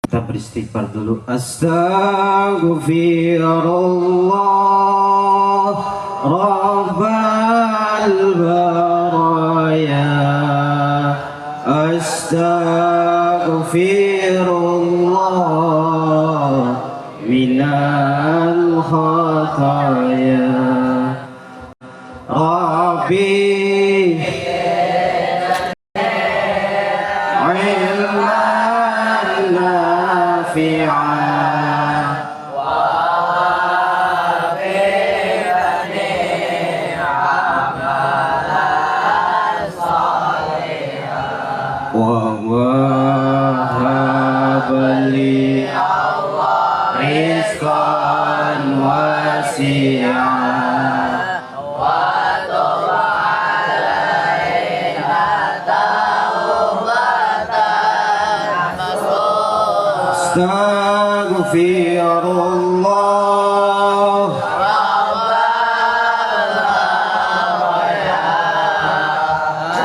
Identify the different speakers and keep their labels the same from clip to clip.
Speaker 1: Kita beristighfar dulu. Astaghfirullah Rabbal baraya. Astaghfirullah minal khataya. Rabbi Astaghfirullah Rabbal baraya.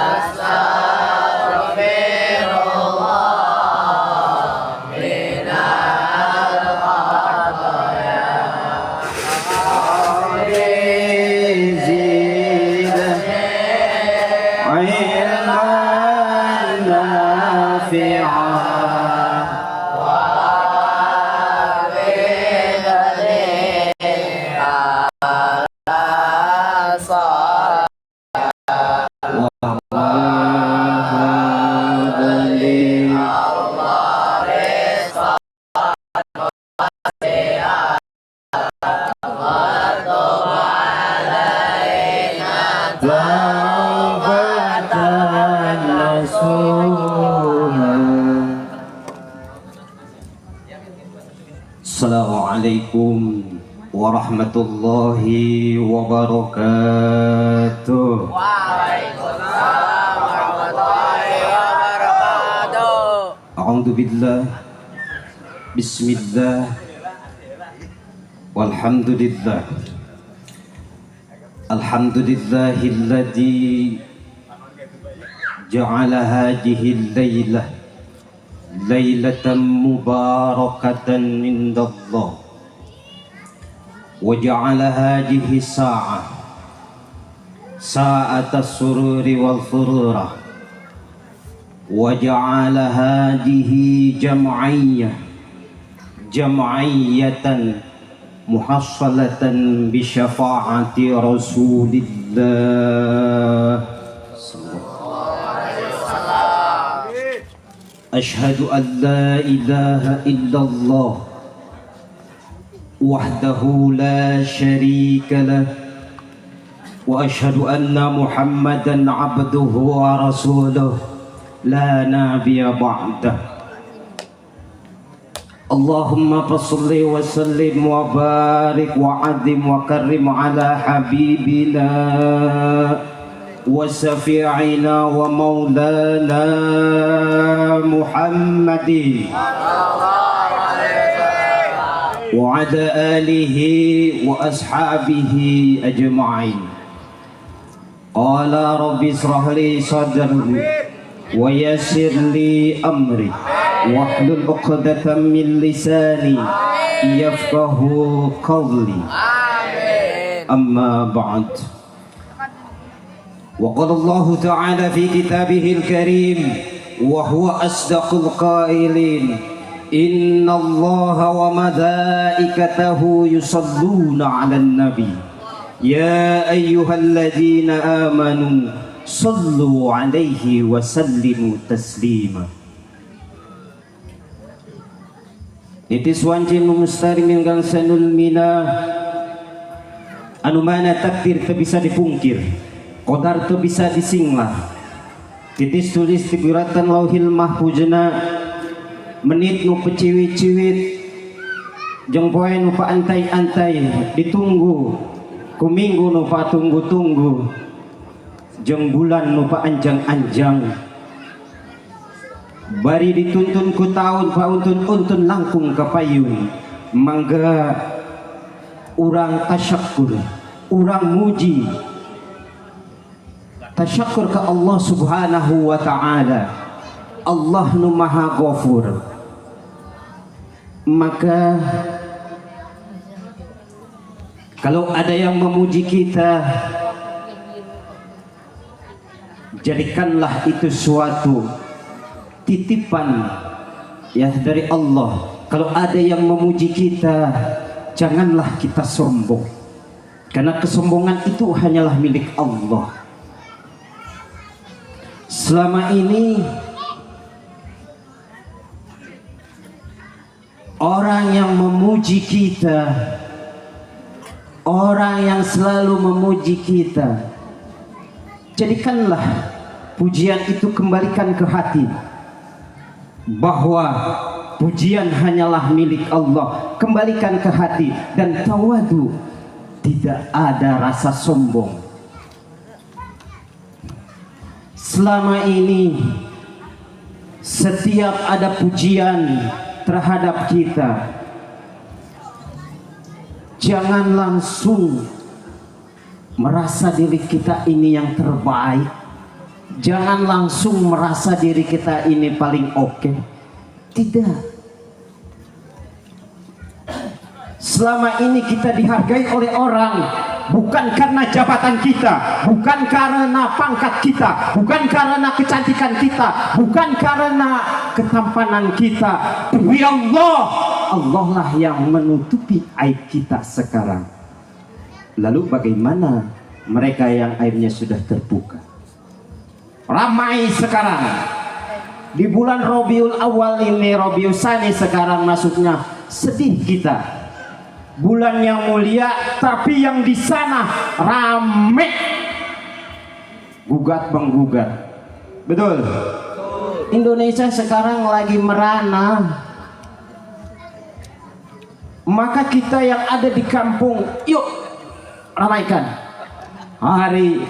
Speaker 1: Astaghfirullah minal khataya. Ilman nafi'an. Assalamualaikum warahmatullahi wabarakatuh.
Speaker 2: Waalaikumsalam warahmatullahi wabarakatuh.
Speaker 1: A'udzu billah. Bismillah. Walhamdulillah. Alhamdulillahilladzi ja'ala hadhihi al-lailah lailatan mubarakatan indallah wa ja'ala hadhihi sa'ata sururi wal fururah wa ja'ala hadhihi jam'iyatan muhassalatan bi syafa'ati rasulillah. Ashhadu an la ilaha illallah wahdahu la sharika lah wa ashhadu anna Muhammadan abduhu wa rasuluh la nabiyya ba'dah. Allahumma salli wa sallim wa barik wa adim wa karrim ala habibina wa syafi'ina wa maulana Muhammadin wa ala alihi wa ashabihi ajma'in. Qala rabbi israh li sadri wa yassir li amri wahlul 'uqdatam min lisani yafqahu qawli. Amma ba'd. وقال الله تعالى في كتابه الكريم وهو أصدق القائلين إن الله وملائكته يصلون على النبي يا أيها الذين آمنوا sallu alaihi wa sallimu taslima. Itis wancin mustarimin gang sanul mina anu mana takdir teu bisa dipungkir, qadar teu bisa disinglah. Titis tulis di guratan lauhil mahfuzna menit nu peciwit-ciwit jeung poe nu paantai-antai ditunggu ku minggu nu patunggu-tunggu jeung bulan nu paanjang-anjang bari dituntun ku taun pauntun-untun langkung kapayun mangga urang tasyakur, urang muji tasyakur ke Allah subhanahu wa ta'ala. Allah nu maha ghafur. Maka kalau ada yang memuji kita, jadikanlah itu suatu titipan ya dari Allah. Kalau ada yang memuji kita, janganlah kita sombong, karena kesombongan itu hanyalah milik Allah. Selama ini orang yang memuji kita, orang yang selalu memuji kita, jadikanlah pujian itu kembalikan ke hati bahwa pujian hanyalah milik Allah. Kembalikan ke hati dan tawadu, tidak ada rasa sombong. Selama ini setiap ada pujian terhadap kita, jangan langsung merasa diri kita ini yang terbaik, jangan langsung merasa diri kita ini paling oke. Tidak. Selama ini kita dihargai oleh orang bukan karena jabatan kita, bukan karena pangkat kita, bukan karena kecantikan kita, bukan karena ketampanan kita. Demi Allah, Allah lah yang menutupi aib kita sekarang. Lalu bagaimana mereka yang aibnya sudah terbuka? Ramai sekarang di bulan Rabiul Awal ini, Rabiul Tsani sekarang masuknya, sedih kita. Bulan yang mulia, tapi yang di sana rame gugat menggugat. Betul? Indonesia sekarang lagi merana. Maka kita yang ada di kampung, yuk ramaikan hari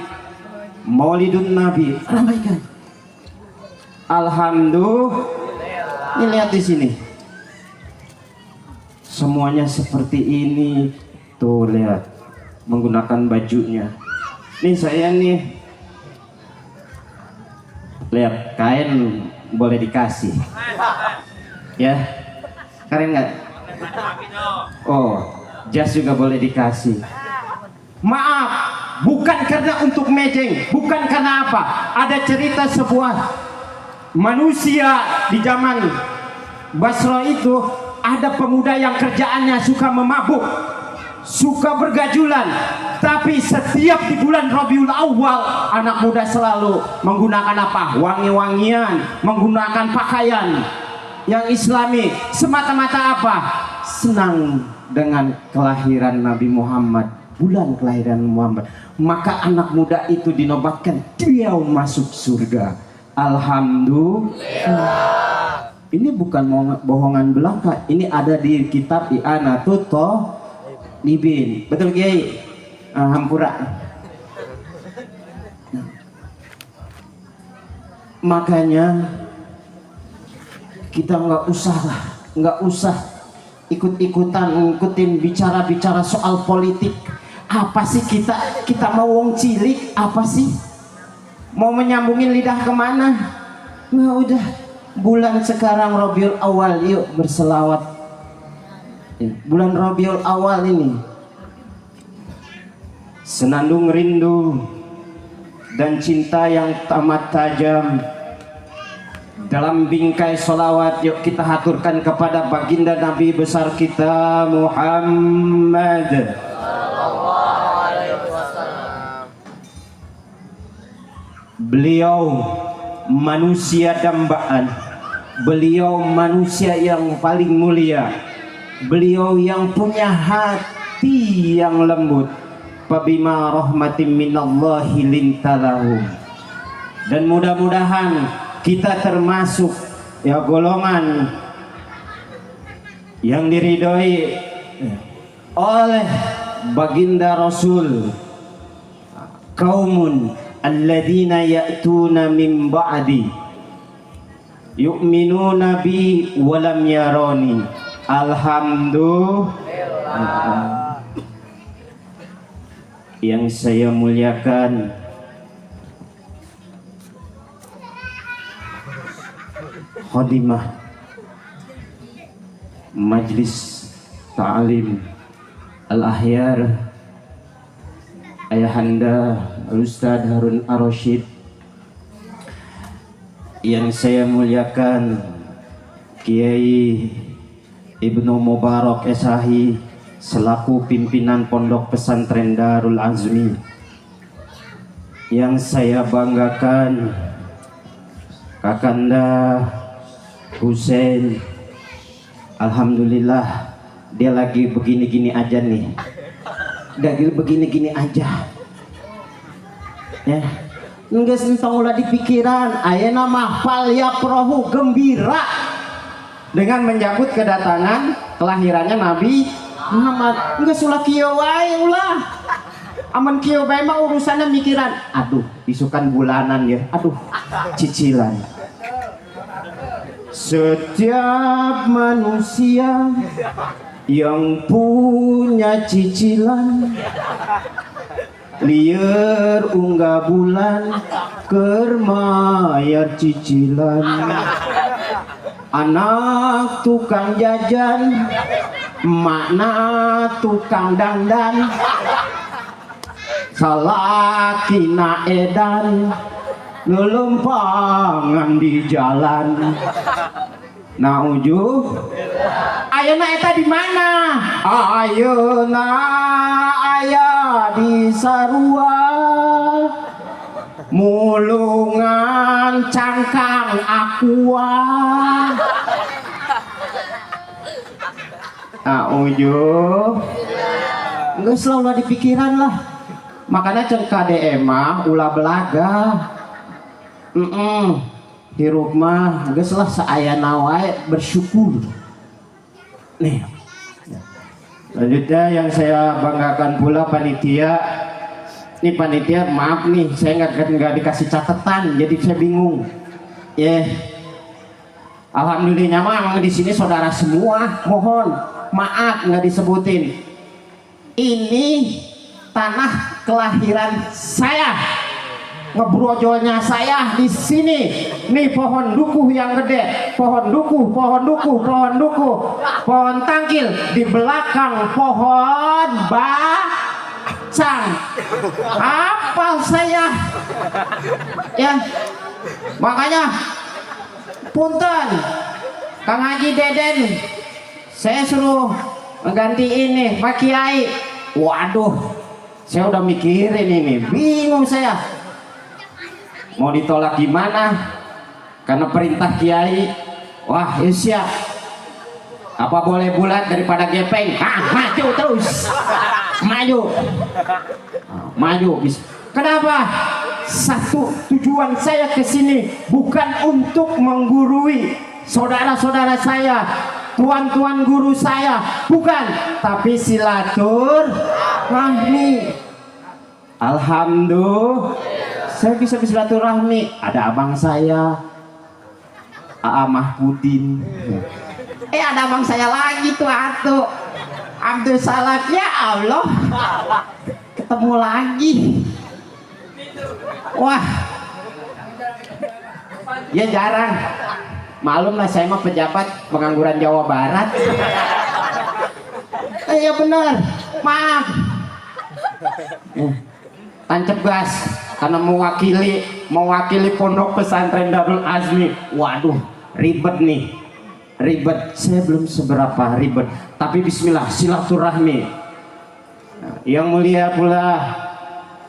Speaker 1: Maulidun Nabi, ramaikan. Alhamdulillah. Ini lihat di sini. Semuanya seperti ini. Tuh lihat, menggunakan bajunya. Nih saya nih, lihat, kain boleh dikasih ya, keren nggak? Oh, jas juga boleh dikasih. Maaf, bukan karena untuk mejeng, bukan karena apa. Ada cerita sebuah manusia di zaman Basra itu, ada pemuda yang kerjaannya suka memabuk, suka bergajulan. Tapi setiap di bulan Rabiul Awal, anak muda selalu menggunakan apa? Wangi-wangian, menggunakan pakaian yang islami. Semata-mata apa? Senang dengan kelahiran Nabi Muhammad, bulan kelahiran Muhammad. Maka anak muda itu dinobatkan dia masuk surga. Alhamdulillah. Ini bukan bohongan belaka, ini ada di kitab I'anatut Thalibin. Betul Kiai? Hampura. Makanya kita nggak usah ikut-ikutan ngikutin bicara-bicara soal politik. Apa sih kita mau wong cilik? Apa sih? Mau menyambungin lidah kemana? Nggak, udah. Bulan sekarang Rabiul Awal, yuk berselawat. Bulan Rabiul Awal ini, senandung rindu dan cinta yang amat tajam. Dalam bingkai solawat, yuk kita haturkan kepada baginda Nabi besar kita Muhammad. Beliau manusia dambaan, beliau manusia yang paling mulia, beliau yang punya hati yang lembut. Fabima rahmatin minallahi lintalahum. Dan mudah-mudahan kita termasuk ya golongan yang diridhoi oleh baginda Rasul, kaumun alladzina ya'tuna min ba'di yu'minuna bi walam yarani. Alhamdulillah. Yang saya muliakan khadimah Majlis Ta'lim Al-Ahyar Ayahanda Al-Ustadz Harun Ar-Rasyid, yang saya muliakan Kiai Ibnu Mubarak Esahi selaku pimpinan Pondok Pesantren Darul Azmi, yang saya banggakan Kakanda Hussein. Alhamdulillah dia lagi begini-gini aja nih, lagi begini-gini aja ya, nggak sentong ulah di pikiran ayeuna mahfal ya prohu gembira dengan menyambut kedatangan kelahirannya Nabi Muhammad. Nggak sulah kieu wae ulah, aman kieu bae mah urusannya mikiran, aduh isukan bulanan ya, aduh cicilan. Setiap manusia yang punya cicilan liar unggah bulan kermayar cicilan. Anak tukang jajan, makna tukang dandan, salakina edan ngelumpangan di jalan. Nah ujuh ayeuna eta di mana? Ayeuna aya di sarua mulungan cangkang aqua. Nah ujuh nggak selalu di pikiran lah, makanya ceng KDM mah ulah belaga. Hirup mah geus lah saayana wae bersyukur. Nih. Selanjutnya yang saya banggakan pula panitia. Ini panitia maaf nih, saya nggak dikasih catatan, jadi saya bingung. Alhamdulillah mah di sini saudara semua, mohon maaf nggak disebutin. Ini tanah kelahiran saya. Ngebrojolnya saya di sini. Nih pohon dukuh yang gede, pohon dukuh, pohon dukuh, pohon dukuh, pohon tangkil di belakang pohon bacang. Hafal saya. Ya. Makanya punten Kang Haji Deden, saya suruh mengganti ini Pak Kiai. Waduh, saya udah mikirin ini, bingung saya. Mau ditolak gimana? Karena perintah Kiai. Wah, ya siap. Apa boleh bulat daripada gepeng? Maju terus. Maju. Maju. Kenapa? Satu tujuan saya ke sini bukan untuk menggurui saudara-saudara saya, tuan-tuan guru saya, bukan, tapi silaturahmi. Alhamdulillah. Saya bisa bersilaturahmi. Ada abang saya, Aa Mahmudin. Ada abang saya lagi tuh Atu Abdul Salam. Ya Allah, ketemu lagi. Wah, ya jarang. Malum lah saya mah pejabat pengangguran Jawa Barat. Iya benar, maaf. Tancap gas karena mewakili Pondok Pesantren Darul Azmi. Waduh, ribet nih, ribet. Saya belum seberapa ribet, tapi Bismillah, silaturahmi. Yang mulia pula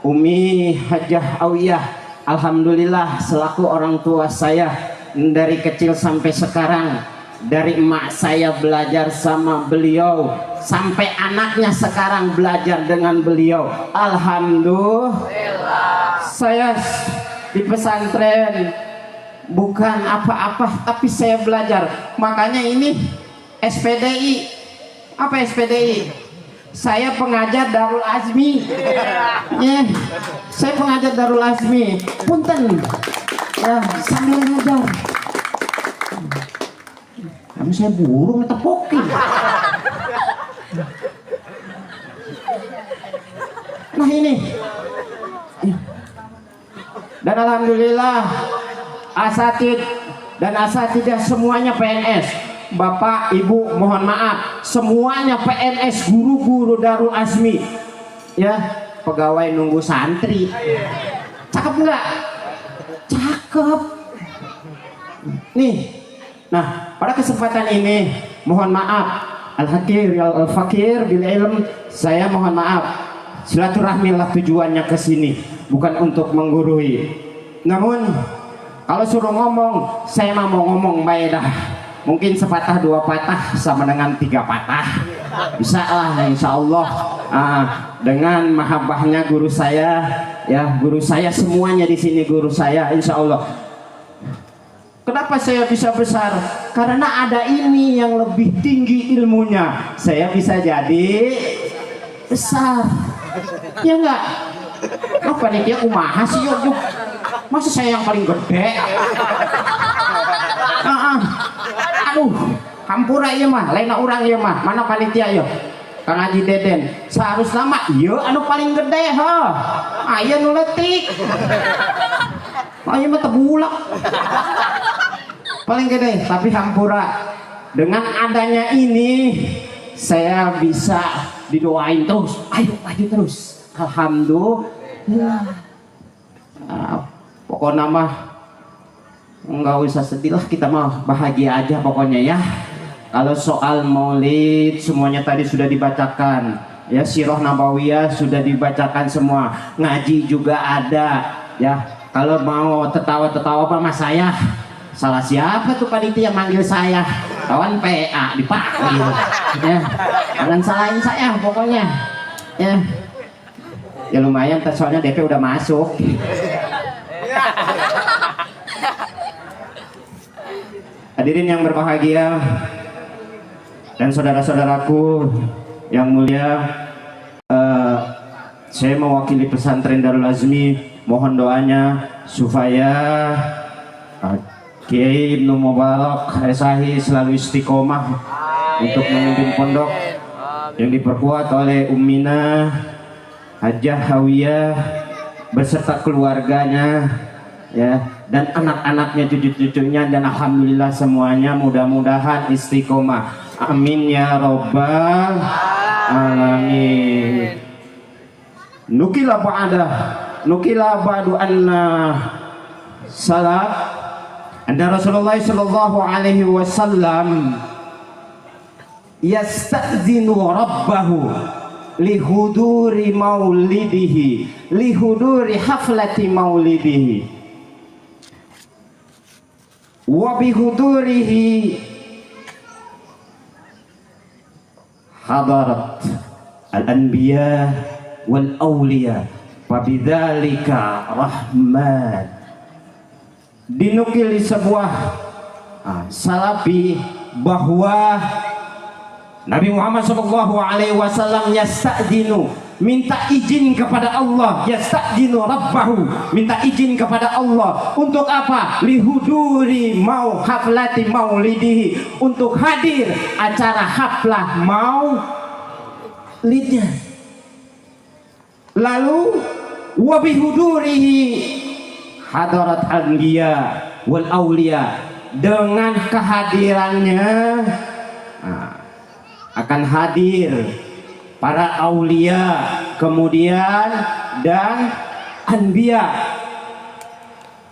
Speaker 1: Umi Hajah Awiyah alhamdulillah selaku orang tua saya dari kecil sampai sekarang, dari emak saya belajar sama beliau sampai anaknya sekarang belajar dengan beliau. Alhamdulillah. Saya di pesantren bukan apa-apa tapi saya belajar. Makanya ini SPDI. Apa SPDI? Saya pengajar Darul Azmi. Ya, saya pengajar Darul Azmi. Punten. Ya, sambil ngajar. Kamu saya burung tepokin. Nah ini. Dan alhamdulillah asatid dan asatidah semuanya PNS. Bapak, Ibu, mohon maaf, semuanya PNS, guru-guru Darul Azmi, ya, pegawai nunggu santri. Cakep nggak? Cakep. Nih, nah pada kesempatan ini, mohon maaf, al-fakir bil ilm, saya mohon maaf, silaturahmilah tujuannya ke sini, bukan untuk menggurui. Namun, kalau suruh ngomong, saya mau ngomong baik dah. Mungkin sepatah dua patah sama dengan tiga patah bisa lah insya Allah. Dengan mahabbahnya guru saya, ya guru saya semuanya di sini guru saya insya Allah. Kenapa saya bisa besar? Karena ada ini yang lebih tinggi ilmunya, saya bisa jadi besar. Ya enggak? Apa nih dia kumaha sih yuk? Masa saya yang paling gede? Aduh, hampura iya mah, lain orang iya mah. Mana panitia yo? Kang Haji Deden. Seharusnya mah iya anu paling gede ha. Aya nu leutik. Aya mah tebulak. Paling gede, tapi hampura. Dengan adanya ini saya bisa didoain terus. Ayo maju terus. Alhamdulillah. Pokoknya mah nggak usah sedih lah, kita mah bahagia aja pokoknya ya. Kalau soal maulid semuanya tadi sudah dibacakan ya, sirah nabawiyah sudah dibacakan semua, ngaji juga ada ya. Kalau mau tertawa-tertawa apa mas saya salah siapa tuh panitia manggil saya kawan PA dipanggil ya, jangan salahin saya pokoknya ya. Ya lumayan soalnya DP udah masuk. Hadirin yang berbahagia dan saudara-saudaraku yang mulia, saya mewakili pesantren Darul Azmi mohon doanya supaya Kiai Ibnu Mubarak Esahi selalu istiqomah untuk memimpin pondok yang diperkuat oleh Ummina Hajah Hawiyah beserta keluarganya ya, dan anak-anaknya, cucu-cucunya, dan alhamdulillah semuanya mudah-mudahan istiqomah. Amin ya rabbal alamin. Nukila ba'du anna salat anda Rasulullah sallallahu alaihi wasallam yasta'zinu rabbahu lihuduri maulidihi, lihuduri haflati maulidihi wa bihudurihi hadarat al-anbiya wal awliya wa bidzalika rahman. Dinukil di sebuah salafi bahwa Nabi Muhammad SAW yasta'dinu, minta izin kepada Allah, yasta'dinu rabbahu, minta izin kepada Allah untuk apa? Lihuduri haflati maulidihi, untuk hadir acara haflah maulidnya. Lalu wabihudurihi hadarat anbiya wal aulia, dengan kehadirannya akan hadir para aulia kemudian dan anbiya.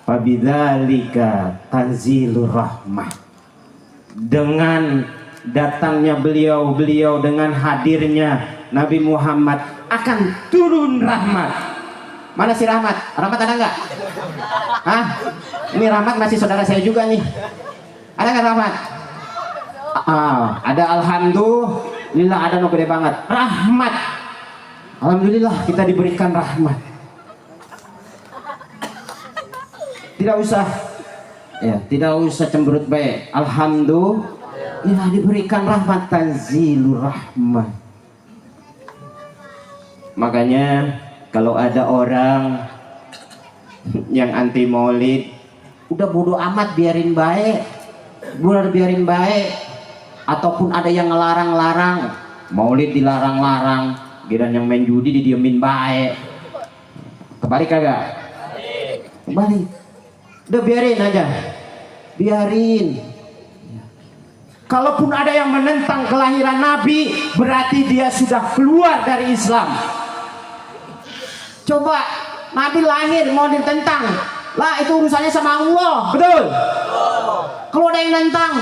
Speaker 1: Fabidzalika tanzilur rahmah, dengan datangnya beliau dengan hadirnya Nabi Muhammad akan turun rahmat. Mana si Rahmat? Rahmat ada nggak? Hah? Ini Rahmat masih saudara saya juga nih. Ada nggak Rahmat? Ada, alhamdulillah, ada, no gede banget. Rahmat. Alhamdulillah kita diberikan rahmat. Tidak usah, ya, tidak usah cemberut baik. Alhamdulillah diberikan rahmat, tanzilur rahmat. Makanya kalau ada orang yang anti maulid, udah bodoh amat, biarin baik. Biarin baik. Ataupun ada yang ngelarang-larang, maulid dilarang-larang, giliran yang main judi didiemin baik. Kebalik kagak? Kebalik. Udah biarin aja. Biarin. Kalaupun ada yang menentang kelahiran Nabi, berarti dia sudah keluar dari Islam. Coba Nabi lahir mau ditentang, lah itu urusannya sama Allah, betul? Kalau ada yang nentang,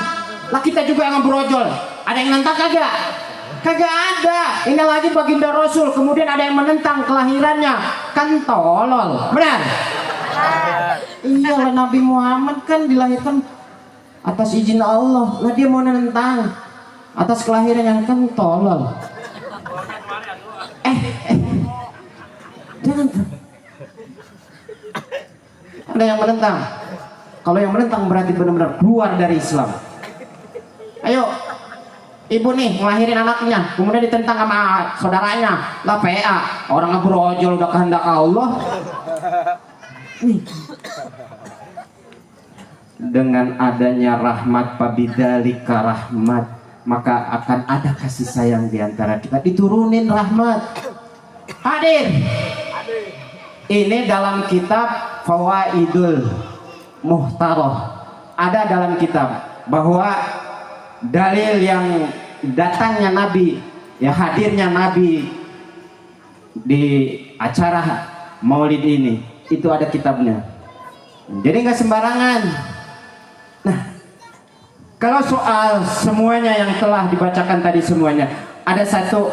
Speaker 1: lah kita juga yang ngebrojol. Ada yang nentang kagak? Kagak ada. Ini lagi baginda Rasul, kemudian ada yang menentang kelahirannya, kan tolol, benar? Iyalah, Nabi Muhammad kan dilahirkan atas izin Allah, lah dia mau nentang atas kelahirannya, kan tolol. Jangan. Ada yang menentang. Kalau yang menentang berarti benar-benar keluar dari Islam. Ayo, ibu nih ngelahirin anaknya, kemudian ditentang sama saudaranya, lah PA, orang ngebrojol udah kehendak Allah. Nih. Dengan adanya rahmat, pabidzalika rahmat, maka akan ada kasih sayang di antara kita, diturunin rahmat. Hadir. Ini dalam kitab Fawaidul Muhtaroh, ada dalam kitab bahwa dalil yang datangnya Nabi, ya hadirnya Nabi di acara Maulid ini, itu ada kitabnya. Jadi nggak sembarangan. Nah, kalau soal semuanya yang telah dibacakan tadi semuanya, ada satu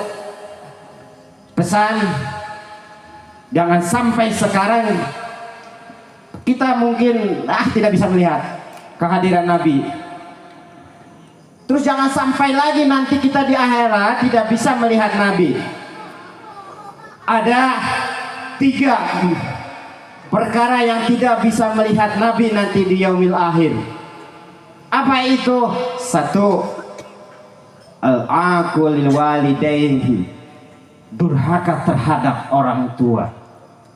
Speaker 1: pesan. Jangan sampai sekarang kita mungkin tidak bisa melihat kehadiran Nabi. Terus jangan sampai lagi nanti kita di akhirat tidak bisa melihat Nabi. Ada 3 perkara yang tidak bisa melihat Nabi nanti di yaumil akhir. Apa itu? 1, al-aqul lil walidayhi, durhaka terhadap orang tua.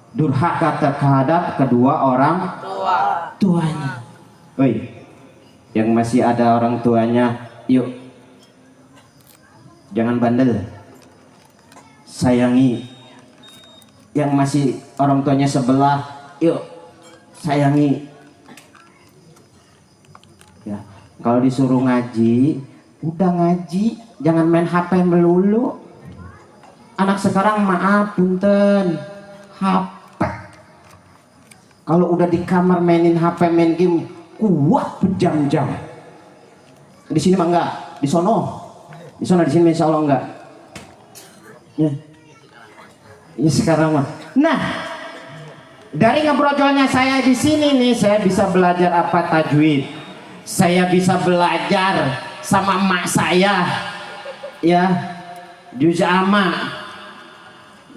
Speaker 1: Durhaka terhadap kedua orang tuanya. Oi, yang masih ada orang tuanya, yuk, jangan bandel, sayangi. Yang masih orang tuanya sebelah, yuk, sayangi. Ya, kalau disuruh ngaji, udah ngaji, jangan main HP melulu. Anak sekarang maaf punten, HP. Kalau udah di kamar mainin HP, main game, kuat berjam-jam. Di sini mah enggak, di sono, di sini insya Allah enggak. Ya, ya sekarang mah. Nah, dari ngebrojolnya saya di sini nih, saya bisa belajar apa tajwid. Saya bisa belajar sama emak saya, ya, juz amma.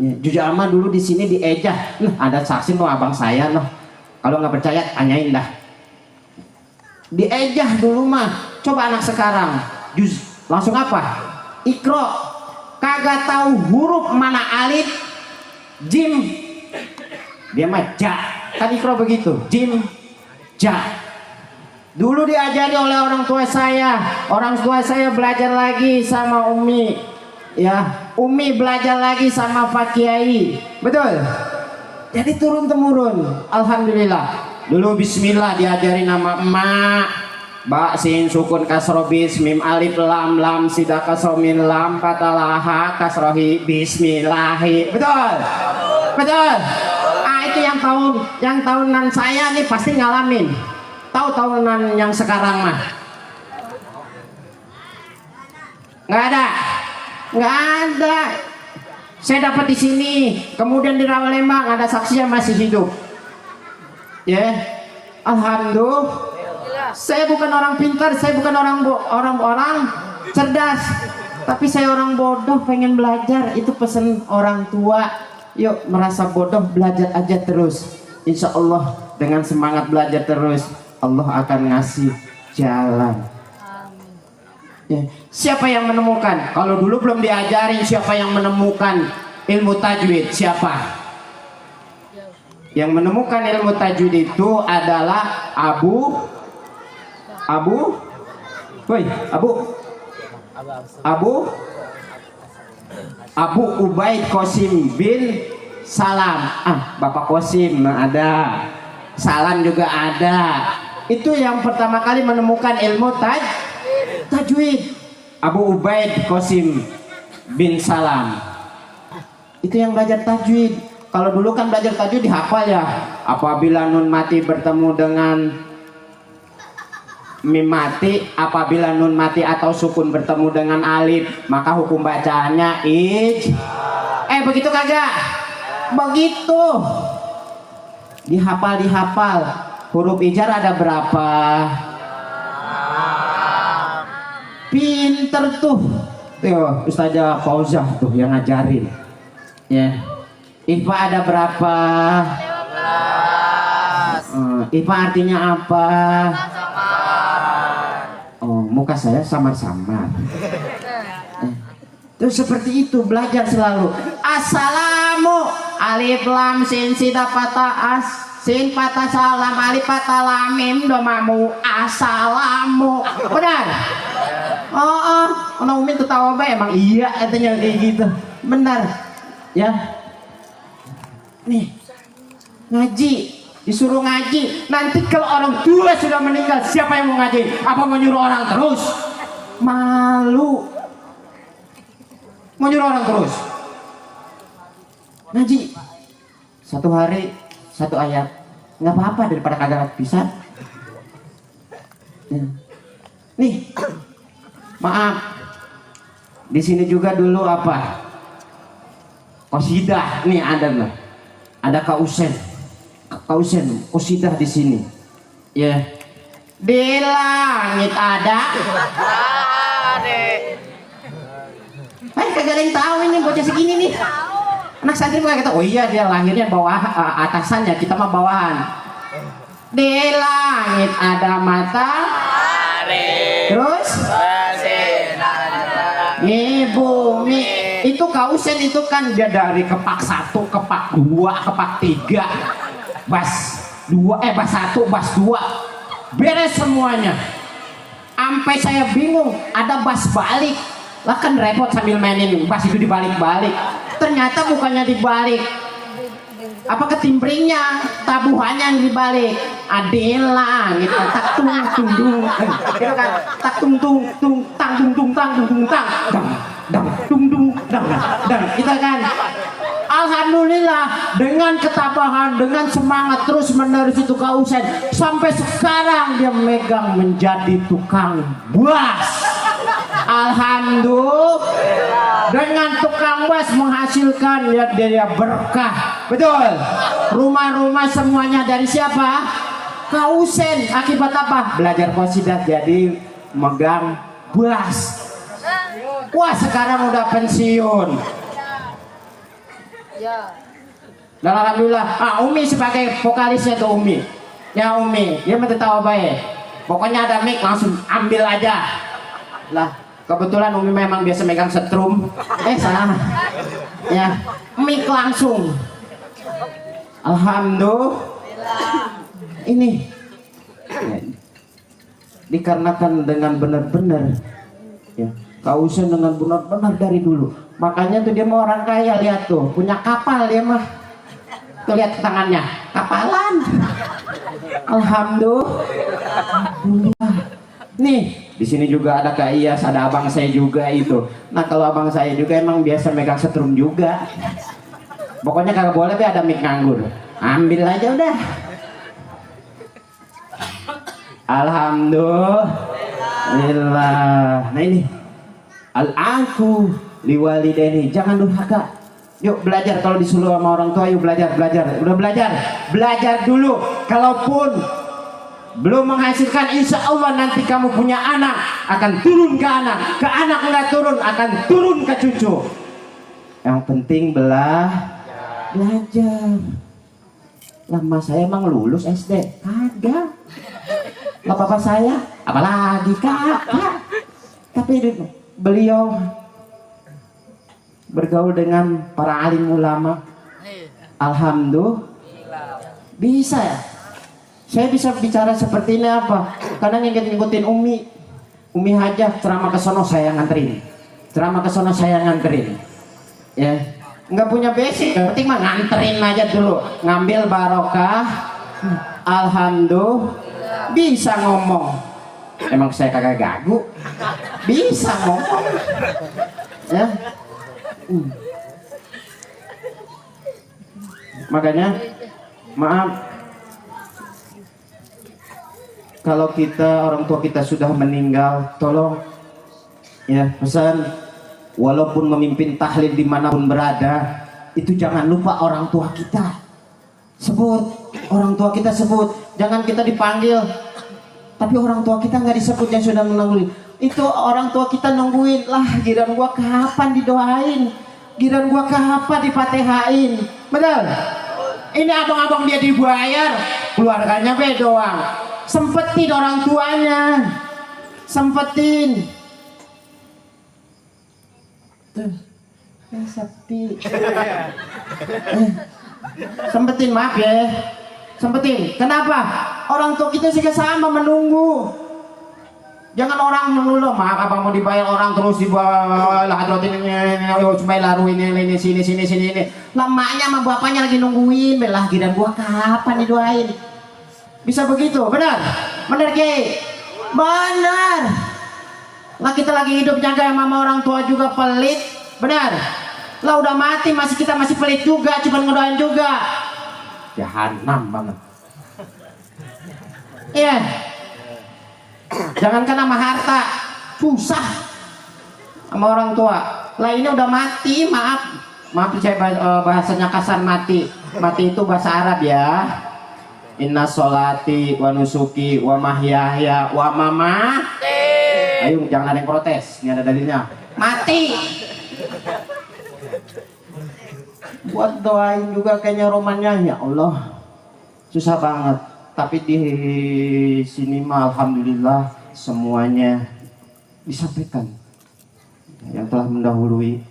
Speaker 1: Ya, juz amma dulu di sini diejah. Nah, ada saksi tuh abang saya loh. Kalau nggak percaya tanyain dah. Diejah dulu mah. Coba anak sekarang juz langsung apa? Iqra. Kagak tahu huruf mana alif, jim. Dia mah ja. Kan Iqra begitu. Jim, ja. Dulu diajari oleh orang tua saya. Orang tua saya belajar lagi sama Umi. Ya, Umi belajar lagi sama Pak Kiai. Betul? Jadi turun temurun. Alhamdulillah. Dulu bismillah diajarin nama emak. Ba sin sukun kasro bis mim alif lam lam sida kasro min lam fatalaha kasrohi bismillahi. Betul? Betul? Itu yang tahunan saya nih pasti ngalamin. Tahu tahunan yang sekarang mah? Nggak ada. Nggak ada. Saya dapat di sini, kemudian di Rawalembang ada saksi yang masih hidup. Ya, alhamdulillah. Saya bukan orang pintar, saya bukan orang cerdas, tapi saya orang bodoh pengen belajar. Itu pesan orang tua. Yuk, merasa bodoh belajar aja terus. Insya Allah dengan semangat belajar terus, Allah akan ngasih jalan. Ya. Siapa yang menemukan? Kalau dulu belum diajarin, siapa yang menemukan ilmu tajwid? Siapa? Yang menemukan ilmu tajwid itu adalah Abu Ubaid Qasim bin Salam. Bapak Qasim ada, Salam juga ada. Itu yang pertama kali menemukan ilmu tajwid. Abu Ubaid Qasim bin Salam. Itu yang belajar tajwid. Kalau dulu kan belajar tajwid dihafal ya. Apabila nun mati bertemu dengan mim mati, apabila nun mati atau sukun bertemu dengan alif, maka hukum bacaannya begitu kagak? Begitu. Dihafal. Huruf ijar ada berapa? Pinter tuh. Tuh, Ustazah Fauzah tuh yang ngajarin. Ya. IPA ada berapa? 15. IPA artinya apa? Oh, muka saya samar-samar. Terus seperti itu belajar selalu. Assalamu, alif lam sin sida patah as, sin patah salam, alif patah lam mim domamu. Assalamu. Benar? Orang Umi ketawa bae emang iya katanya kayak gitu. Benar. Ya. Nih. Ngaji, disuruh ngaji. Nanti kalau orang tua sudah meninggal, siapa yang mau ngaji? Apa mau nyuruh orang terus? Malu. Mau nyuruh orang terus. Ngaji. Satu hari satu ayat. Nggak apa-apa daripada kagak bisa. Ya. Nih. Maaf, di sini juga dulu apa? Qasidah, nih ada kausen, qasidah di sini. Ya, di langit ada. Kagak ada yang tahu ini bocah segini nih. Anak santri bukan kata, oh iya dia lahirnya bawah atasannya, kita mah bawahan. Di langit ada matahari. Terus? Bumi itu kausen itu kan dia dari kepak 1, kepak 2, kepak 3, bas 2, bas 1, bas 2, beres semuanya. Sampai saya bingung, ada bas balik. Lah kan repot sambil mainin bas itu dibalik-balik. Ternyata bukannya dibalik. Apa ketimbringnya, tabuhannya yang dibalik. Adela gitu, tak tung tung dung, gitu kan, tak tung tung tung tang tung tung tang tung tung tang, dang tung tung dang, kita kan. Alhamdulillah dengan ketabahan, dengan semangat terus menerus itu kausen sampai sekarang dia megang menjadi tukang buas. Alhamdulillah dengan tukang buas menghasilkan lihat dia berkah. Betul. Rumah-rumah semuanya dari siapa? Kausen. Akibat apa? Belajar qasidah jadi megang buas. Wah sekarang udah pensiun. Dan alhamdulillah, Umi sebagai vokalisnya tuh Umi. Ya Umi, dia minta tahu baik. Pokoknya ada mic langsung ambil aja. Lah, kebetulan Umi memang biasa megang setrum. Salah. Ya, mic langsung. Alhamdulillah. Ini ya, dikarenakan dengan benar-benar ya, kausen dengan benar-benar dari dulu. Makanya tuh dia mau orang kaya, lihat tuh, punya kapal dia mah. Tuh lihat tangannya, kapalan. Alhamdulillah. Nih, di sini juga ada Kak Iyas, ada abang saya juga itu. Nah, kalau abang saya juga emang biasa megang setrum juga. Pokoknya kagak boleh be ada mic nganggur. Ambil aja udah. Alhamdulillah. Nah ini al-aku liwalidaini, jangan durhaka. Yuk belajar, kalau disuruh sama orang tua, yuk belajar. Udah belajar dulu. Kalaupun belum menghasilkan, insya Allah nanti kamu punya anak, akan turun ke anak nggak turun, akan turun ke cucu. Yang penting belajar. Lama saya emang lulus SD? Kagak. Lah papa saya, apalagi kagak. Tapi beliau bergaul dengan para alim ulama, alhamdulillah bisa ya. Saya bisa bicara seperti ini apa? Karena ngikutin Umi Hajah ceramah ke sono saya nganterin, ya. Nggak punya basic, yang penting mah nganterin aja dulu, ngambil barokah, alhamdulillah bisa ngomong. Emang saya kagak gagu, bisa ngomong, ya. Makanya maaf kalau orang tua kita sudah meninggal, tolong ya pesan, walaupun memimpin tahlil dimanapun berada, itu jangan lupa orang tua kita sebut, jangan kita dipanggil tapi orang tua kita nggak disebut yang sudah menanggung. Itu orang tua kita nungguin, lah giliran gua kapan didoain, giliran gua kapan dipatehain. Betul? Ini abang-abang dia dibayar, keluarganya be doang. Sempetin orang tuanya, sempetin. Tuh, sepi. Sempetin, maaf ya. Sempetin. Kenapa? Orang tua kita juga sama menunggu. Jangan orang mengeluh, maaf abang mau dibayar orang terus dibawa lah supaya laru ini sini ini. Lamanya sama bapaknya lagi nungguin, belah dan gua kapan didoain. Bisa begitu, benar? Benar Ki? Benar. Lah kita lagi hidup jaga sama orang tua juga pelit, benar? Lah udah mati kita masih pelit juga, cuma ngedoain juga. Jahanam banget. Iya. Jangankan sama harta, susah sama orang tua. Lah ini udah mati, maaf saya bahasanya kasar, mati itu bahasa Arab ya. Inna sholati wa nusuki wa mahyaya wa mamati. Ayo jangan ada yang protes, ini ada dalilnya. Mati. Buat doain juga kayaknya romannya, ya Allah susah banget. Tapi di sini mah alhamdulillah semuanya disampaikan yang telah mendahului,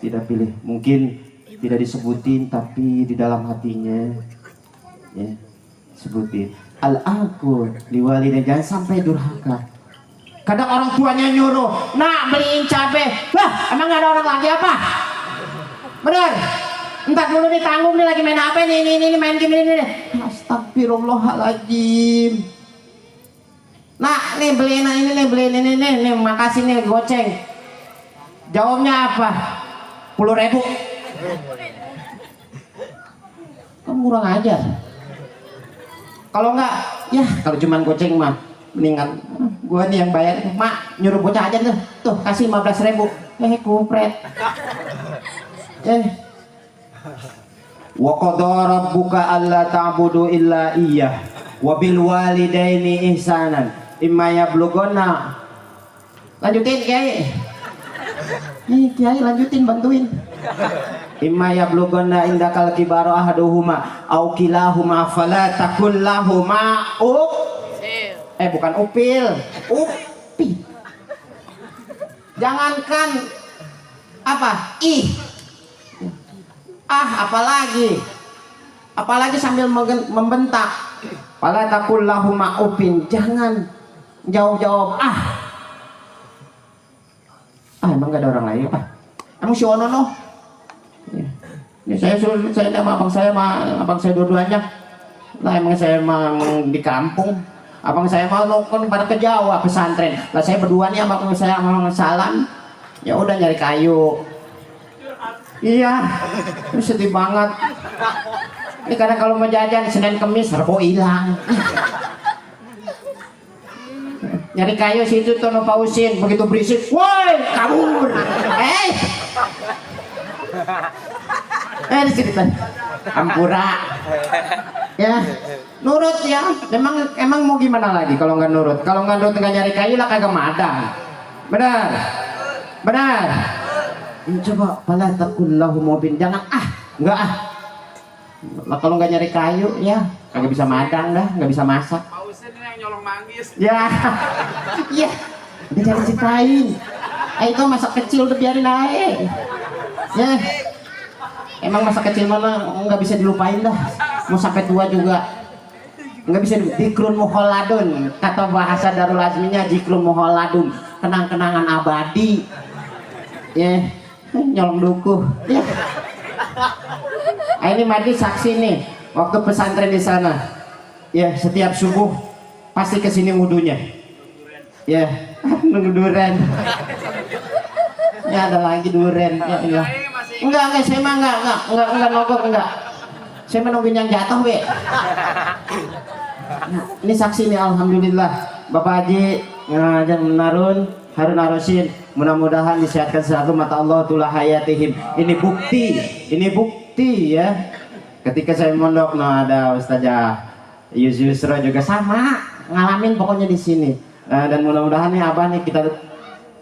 Speaker 1: tidak pilih, mungkin tidak disebutin tapi di dalam hatinya ya sebutin al-aqul liwalidayya, jangan sampai durhaka. Kadang orang tuanya nyuruh, nak beliin cabai, lah emang gak ada orang lagi apa? Bener? Entar dulu nih, tanggung nih, lagi main apa nih, ini main game ini. Astagfirullahaladzim. Nah nih beliin ini, makasih nih goceng. Jawabnya apa? 10.000. Kamu kurang ajar. Kalau enggak, ya kalau cuman goceng mah mendingan gua nih yang bayar. Mak nyuruh bocah aja tuh kasih 15.000. Kupret. Wa qadara rabbuka alla ta'budu illa iyyah wa bil walidaini ihsanan imma yablughanna. Lanjutin Kiai. Nih Kiai lanjutin, bantuin. Imma yablughanna indakal kibaru ahaduhuma au kilahuma fala takul lahuma bukan upil. Upi. Jangankan apa? Apalagi sambil membentak. Fala takul lahuma upin, jangan jawab emang gak ada orang lain emang si Ono no ya. Ini saya sama abang saya dua-duanya lah, emang saya emang di kampung, abang saya mau kan pada ke Jawa pesantren lah, saya berdua nih sama abang saya sama Salam ya udah nyari kayu. Iya, ini sedih banget. Ini kadang kalau mau jajan Senin Kemis Rebo hilang. Nyari kayu situ tuh no pausin, begitu berisik, woi kabur. Cerita Ampura. Ya, nurut ya. Emang mau gimana lagi kalau nggak nurut? Kalau nggak nurut nggak nyari kayu lah kagak madang. Benar. Benar. Ini coba pala takullahu mubin, jangan enggak lah kalau nggak nyari kayu ya kagak bisa madang dah, nggak bisa masak.
Speaker 2: Pausen yang nyolong manggis.
Speaker 1: Ya. Iya. Udah jangan ceritain. Itu masa kecil udah biarin aja. Ya. Emang masa kecil mana nggak bisa dilupain dah. Mau sampai tua juga nggak bisa. Dikrun muholadun, kata bahasa Darul Azminya, dikrun muholadun, kenang-kenangan abadi. Ya, nyolong duku. Ya. Ini Madi saksi nih, waktu pesantren di sana. Ya, setiap subuh pasti kesini wudunya. Ya, nunggu duren. Ya ada lagi duren. Ya, ya. Enggak, saya mah enggak nogok enggak. Saya menungguin yang jatuh, we. Nah, ini saksi nih, alhamdulillah. Bapak Haji Narun Harun Ar-Rasyid, mudah-mudahan disehatkan selalu, mata Allah tulah hayatihim. Ini bukti ya. Ketika saya mondok, ada Ustazah Yusra juga sama ngalamin pokoknya di sini. Dan mudah-mudahan nih abah nih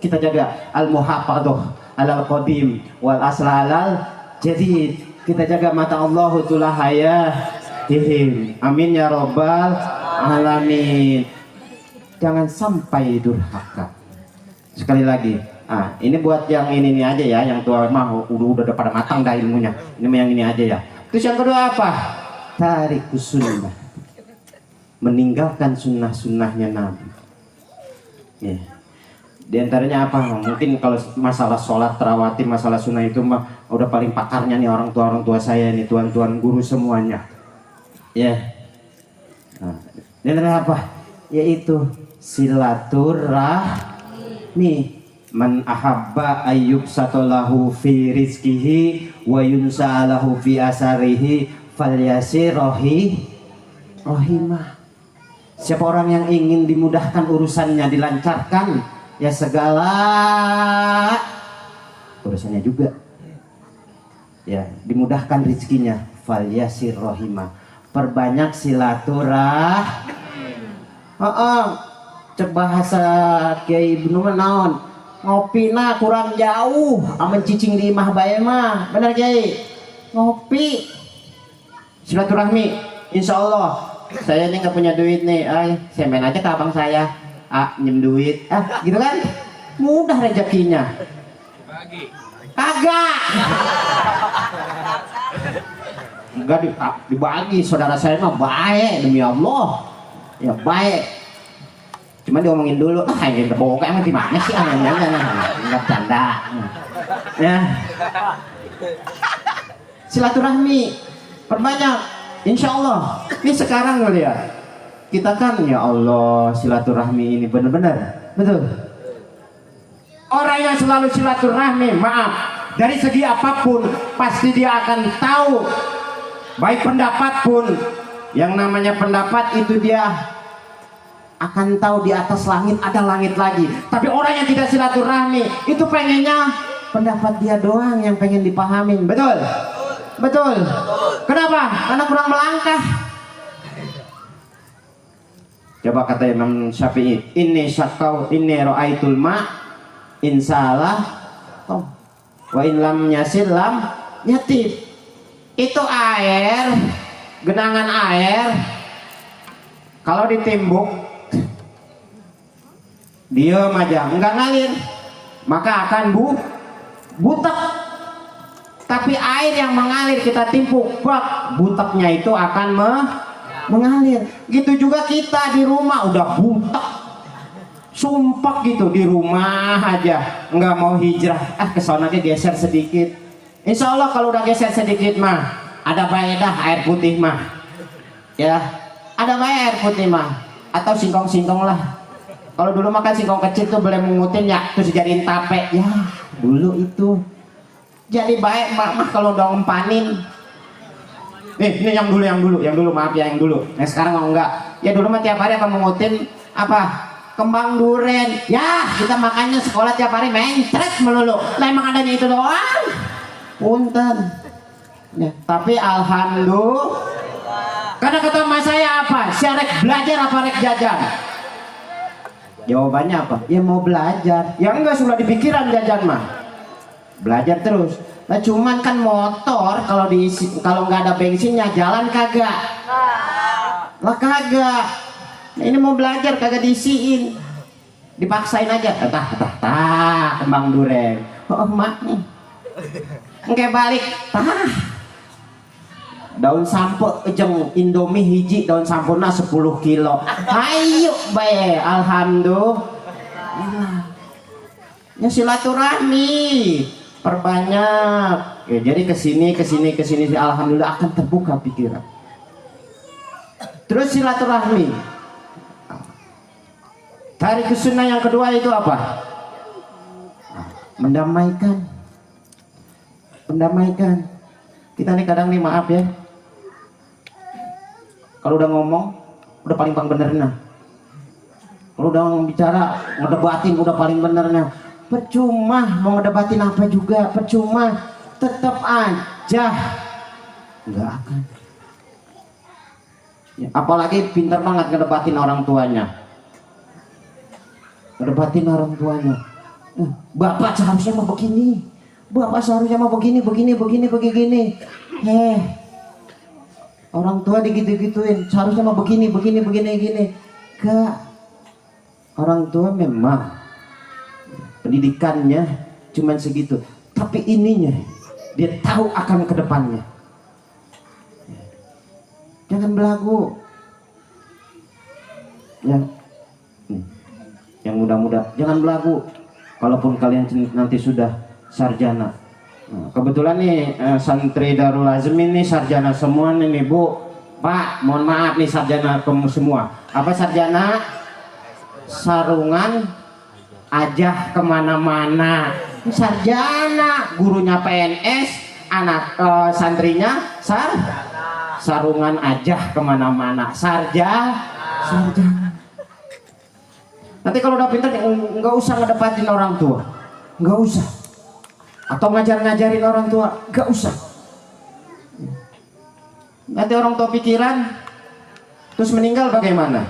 Speaker 1: kita jaga al-muhafadzah alal qadim wal aslalal jadid. Kita jaga mata Allah tulah hayatihim. Amin ya robbal alamin. Jangan sampai durhaka. Sekali lagi, ini buat yang ini aja ya, yang tua mah udah pada matang dah ilmunya. Ini mah yang ini aja ya. Terus yang kedua apa? Tarikus sunnah, meninggalkan sunnah-sunnahnya Nabi. Ya. Di antaranya apa? Mungkin kalau masalah sholat terawati, masalah sunnah itu mah udah paling pakarnya nih orang tua saya nih, tuan-tuan guru semuanya. Ya. Dan apa? Yaitu silaturahmi. Man ahabba ayyub satolahu fi rizkihi wa yunsa'alahu fi asarihi falyasirahi rahimah. Siapa orang yang ingin dimudahkan urusannya, dilancarkan ya segala urusannya juga ya, dimudahkan rezekinya, falyasir rahimah, perbanyak silaturahmi. Cek bahasa Kiai Ibnu naon, ngopina kurang jauh aman cicing di imah bae mah. Bener Kiai, ngopi silaturahmi. Insya Allah saya ini nggak punya duit nih, saya main aja ke abang saya, nyem duit, gitu kan, mudah rezekinya. Kagak enggak dibagi. Saudara saya mah baik, demi Allah ya baik. Cuma diomongin dulu, ini boga emang gimana sih, nggak canda ya. Silaturahmi perbanyak, insya Allah. Ini sekarang lihat kita kan, ya Allah, silaturahmi ini benar-benar betul. Orang yang selalu silaturahmi, maaf, dari segi apapun pasti dia akan tahu, baik pendapat pun, yang namanya pendapat itu dia akan tahu di atas langit ada langit lagi. Tapi orang yang tidak silaturahmi itu pengennya pendapat dia doang yang pengen dipahamin. Betul? Betul. Kenapa? Karena kurang melangkah. Coba kata Imam Syafi'i, inni ra'aitul ma insalah wa in lam yasil lam yatib. Itu air, genangan air kalau ditimbuk diam aja, enggak ngalir, maka akan butek. Tapi air yang mengalir kita timpuk, buteknya itu akan mengalir. Gitu juga kita di rumah udah butek, sumpah gitu di rumah aja, nggak mau hijrah, kesana geser sedikit. Insya Allah kalau udah geser sedikit mah ada faedah air putih mah, ya ada baik air putih mah, atau singkong-singkong lah. Kalau dulu makan singkong kecil tuh boleh mengutin ya, terus dijadiin tape ya, dulu itu jadi baik mah kalau udah ngempanin. Ini yang dulu maaf ya, yang dulu. Nah sekarang mau enggak, ya dulu mah tiap hari apa mengutin apa kembang duren ya, kita makannya sekolah tiap hari mencret melulu. Lah emang adanya itu doang. Punten. Ya, tapi alhamdulillah. Karena kata mas saya apa? Syarek belajar apa rek jajan? Jawabannya apa? Ya mau belajar. Ya enggak, sudah di pikiran jajan mah. Belajar terus. Nah cuman kan motor kalau diisi, kalau nggak ada bensinnya jalan kagak. Lah kagak. Nah, ini mau belajar kagak diisiin. Dipaksain aja. Kembang duren. Oh mak. Engke balik. Daun sampo jeng Indomie hiji daun sampona 10 kilo. Ayo bae, alhamdulillah. Ya silaturahmi perbanyak. Ya, jadi kesini alhamdulillah akan terbuka pikiran. Terus silaturahmi. Tarik sunnah yang kedua itu apa? Mendamaikan. Kita nih kadang nih maaf ya. Kalau udah ngomong, udah paling bener nah. Kalau udah bicara, ngedebatin udah paling bener nah. Percuma mau ngedebatin apa juga, percuma. Tetap aja nggak akan. Ya, apalagi pintar banget ngedebatin orang tuanya. Bapak seharusnya mau begini. Bapak seharusnya mau begini. Orang tua digitu-gituin, seharusnya mau begini. Gak. Orang tua memang pendidikannya cuman segitu, tapi ininya dia tahu akan kedepannya. Jangan belagu. Yang muda-muda jangan belagu. Kalaupun kalian nanti sudah sarjana. Nah, kebetulan nih santri Darul Azmi ini sarjana semua nih Bu. Pak, mohon maaf nih sarjana kamu semua. Apa sarjana? Sarungan aja kemana-mana. Sarjana, gurunya PNS, anak santrinya sarungan aja kemana-mana. Sarjana. Nanti kalau udah pintar nggak usah ngedepatin orang tua, nggak usah. Atau ngajarin orang tua, gak usah. Nanti orang tua pikiran, terus meninggal bagaimana?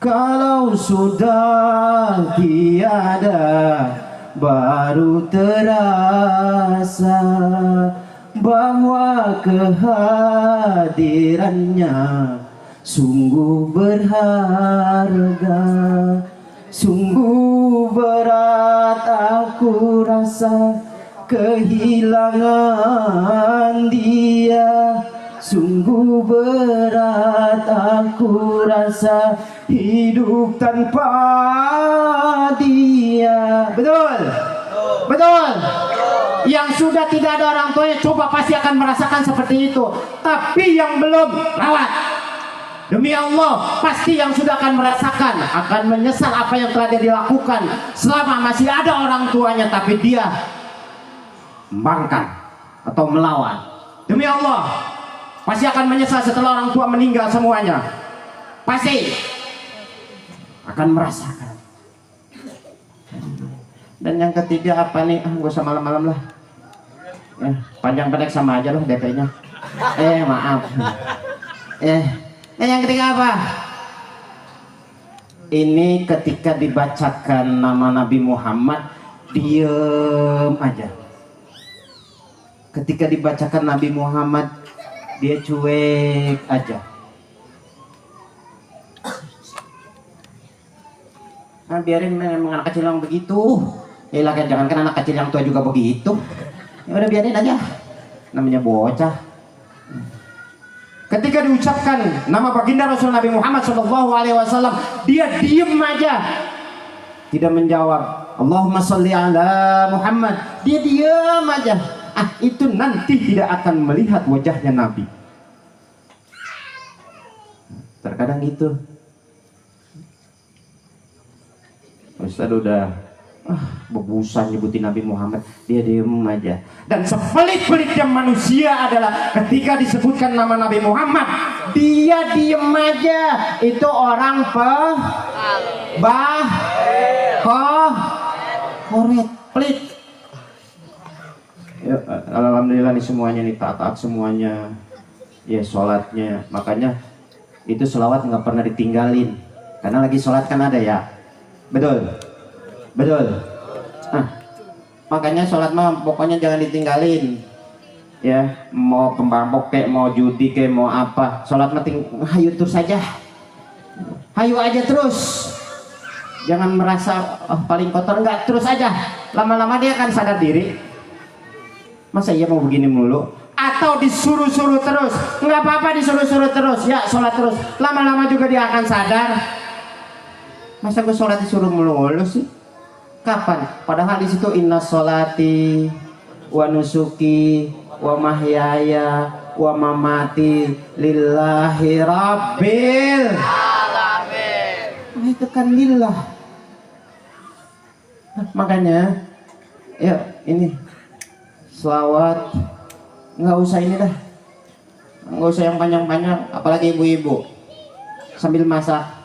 Speaker 1: Kalau sudah tiada, baru terasa bahwa kehadirannya sungguh berharga. Sungguh berat aku rasa kehilangan dia. Sungguh berat aku rasa hidup tanpa dia. Betul. Yang sudah tidak ada orang tuanya coba pasti akan merasakan seperti itu. Tapi yang belum lewat. Demi Allah, pasti yang sudah akan merasakan, akan menyesal apa yang telah dia dilakukan selama masih ada orang tuanya, tapi dia membangkang atau melawan. Demi Allah, pasti akan menyesal setelah orang tua meninggal semuanya. Pasti akan merasakan. Dan yang ketiga apa nih? Gak usah malam-malam lah. Panjang pendek sama aja loh DP-nya. Maaf. Yang ketiga apa? Ini ketika dibacakan nama Nabi Muhammad, diem aja. Ketika dibacakan Nabi Muhammad, dia cuek aja. Nah, biarin anak kecil yang begitu. Kan jangankan anak kecil yang tua juga begitu. Ya udah biarin aja. Namanya bocah. Ketika diucapkan nama baginda Rasul Nabi Muhammad SAW, dia diem aja, tidak menjawab. Allahumma sholli ala Muhammad. Dia diem aja. Itu nanti tidak akan melihat wajahnya Nabi. Terkadang gitu. Ustaz udah bebusan nyebutin Nabi Muhammad, dia diem aja. Dan sepelit-pelitnya manusia adalah ketika disebutkan nama Nabi Muhammad, dia diem aja. Itu orang koret pelit. Ya, alhamdulillah nih semuanya nih taat semuanya. Ya sholatnya, makanya itu sholawat nggak pernah ditinggalin. Karena lagi sholat kan ada ya, betul, betul. Nah, makanya sholat mah pokoknya jangan ditinggalin. Ya, mau kembang kek, mau judi kek, mau apa, sholat mah hayu terus saja. Hayu aja terus. Jangan merasa paling kotor, enggak, terus aja. Lama-lama dia akan sadar diri. Masa iya mau begini mulu? Atau disuruh-suruh terus? Enggak apa-apa disuruh-suruh terus. Ya, sholat terus. Lama-lama juga dia akan sadar. Masa gue sholat disuruh mulu sih? Kapan? Padahal di situ inna sholati wa nusuki wa mahyaya wa mamati lillahi rabbil alamin. Nah, itu kan lillah. Nah, makanya ya ini selawat nggak usah ini dah, nggak usah yang panjang-panjang, apalagi ibu-ibu sambil masak.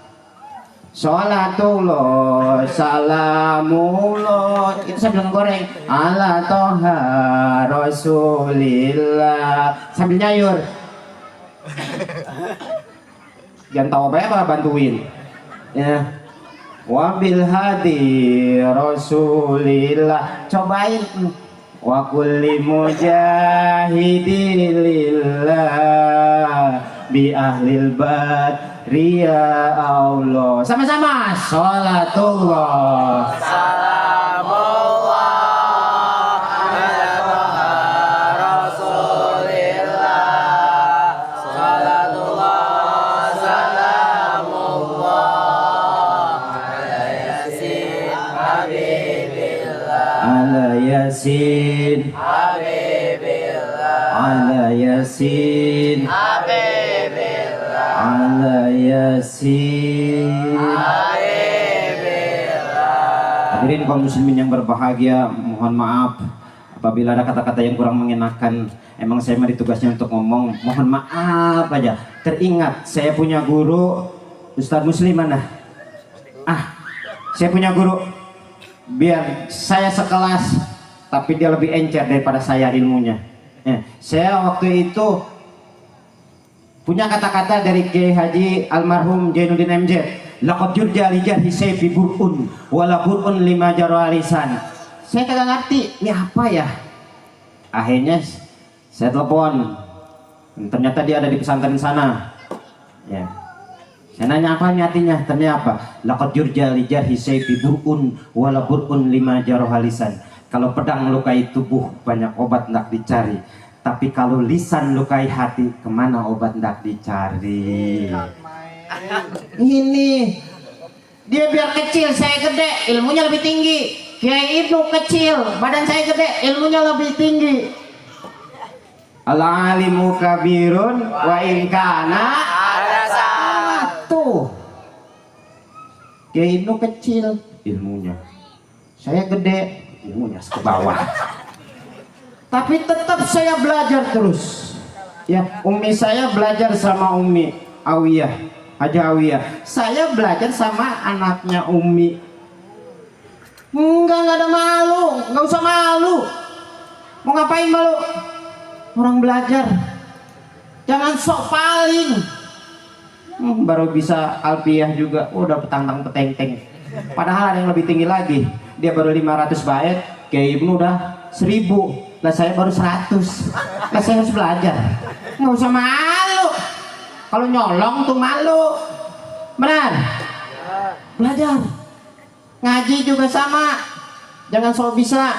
Speaker 1: Sholatullah salamullah itu sambil goreng ala toha rasulillah sambil nyayur. Jangan tahu apa bantuin ya. Wabil hadi rasulillah, cobain. Wa kulli mujahidilillah bi ahlil badriya Allah. Sama-sama sholatullah
Speaker 2: Salamullah ala toha rasulillah. Salatullah salamullah ala yasin habibillah.
Speaker 1: ala yasin
Speaker 2: Habibillah.
Speaker 1: ala yasin
Speaker 2: Habibillah.
Speaker 1: ala yasin.
Speaker 2: Habibillah.
Speaker 1: Hadirin kaum muslimin yang berbahagia, mohon maaf apabila ada kata-kata yang kurang mengenakan. Emang saya mah tugasnya untuk ngomong, mohon maaf aja. Teringat saya punya guru Ustadz Muslim mana? Saya punya guru, biar saya sekelas tapi dia lebih encer daripada saya ilmunya. Saya waktu itu punya kata-kata dari Kiai Haji almarhum Jainuddin MJ. Laqad jurja li jarhi sayfi bur'un wala bur'un lima jarwalisan. Saya kagak ngerti ini apa ya. Akhirnya saya telepon. Ternyata dia ada di pesantren sana. Ya. Saya nanya apa ini artinya? Ternyata apa? Laqad jurja li jarhi sayfi bur'un wala bur'un lima jarwalisan. Kalau pedang melukai tubuh banyak obat hendak dicari. Tapi kalau lisan lukai hati, kemana obat hendak dicari? Ini dia biar kecil, saya gede, ilmunya lebih tinggi. Kiai Ibnu kecil, badan saya gede, ilmunya lebih tinggi. Al-alimu kabirun wa in kana
Speaker 2: Ada
Speaker 1: tuh. Kiai Ibnu kecil, ilmunya. Saya gede, ilmunya ke bawah. Tapi tetap saya belajar terus. Ya, umi saya belajar sama umi Awiyah, Haji Awiyah. Saya belajar sama anaknya umi. Enggak ada malu, nggak usah malu. Mau ngapain malu? Orang belajar. Jangan sok paling. Baru bisa alfiah juga, udah petang-tang peteng-teng. Padahal ada yang lebih tinggi lagi. Dia baru 500 bait, Kiai Ibnu udah 1000. Lah saya baru 100. Lah saya harus belajar. Nggak usah malu. Kalau nyolong tuh malu. Benar? Belajar. Ngaji juga sama. Jangan sok bisa.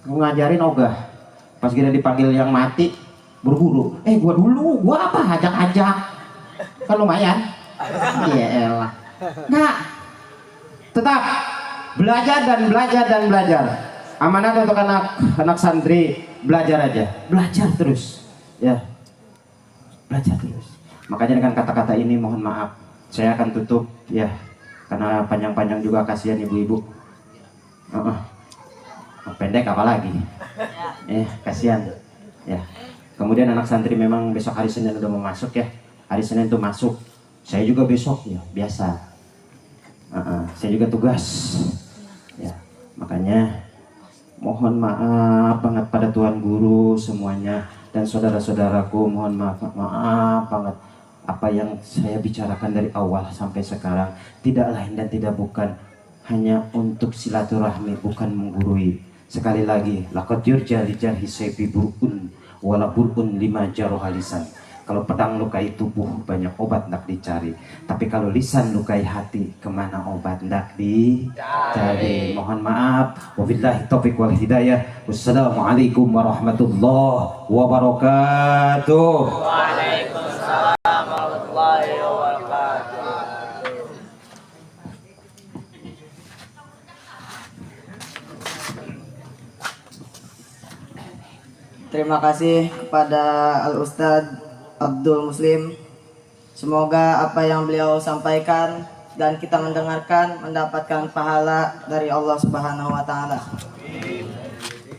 Speaker 1: Aku ngajarin ogah. Pas kita dipanggil yang mati, buru-buru. Gua dulu, gua apa? Ajak-ajak. Kan lumayan. Iya elah. Nah, tetap belajar dan belajar dan belajar. Amanat untuk anak santri, belajar aja, belajar terus, ya, belajar terus. Makanya dengan kata-kata ini mohon maaf, saya akan tutup ya, karena panjang-panjang juga kasihan ibu-ibu. Pendek apalagi, kasihan. Ya. Kemudian anak santri memang besok hari Senin udah mau masuk ya, hari Senin tuh masuk. Saya juga besok ya, biasa. Saya juga tugas, ya, makanya. Mohon maaf banget pada Tuan Guru semuanya dan saudara-saudaraku, mohon maaf banget apa yang saya bicarakan dari awal sampai sekarang tidak lain dan tidak bukan hanya untuk silaturahmi, bukan menggurui. Sekali lagi, laqad yurja li jarhi sayfi bur'un wala bur'un lima jaroha lisan. Kalau pedang lukai tubuh banyak obat ndak dicari, tapi kalau lisan lukai hati kemana obat ndak dicari. Mohon maaf. Wabillahi taufiq wal hidayah. Wassalamualaikum warahmatullahi wabarakatuh.
Speaker 2: Waalaikumsalam warahmatullahi wabarakatuh.
Speaker 3: Terima kasih kepada Al-Ustadz Abdul Muslim. Semoga apa yang beliau sampaikan dan kita mendengarkan mendapatkan pahala dari Allah Subhanahu wa taala.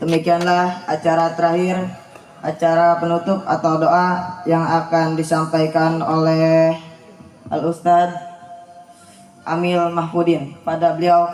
Speaker 3: Demikianlah acara terakhir, acara penutup atau doa yang akan disampaikan oleh Al-Ustadz Amil Mahfudin. Pada beliau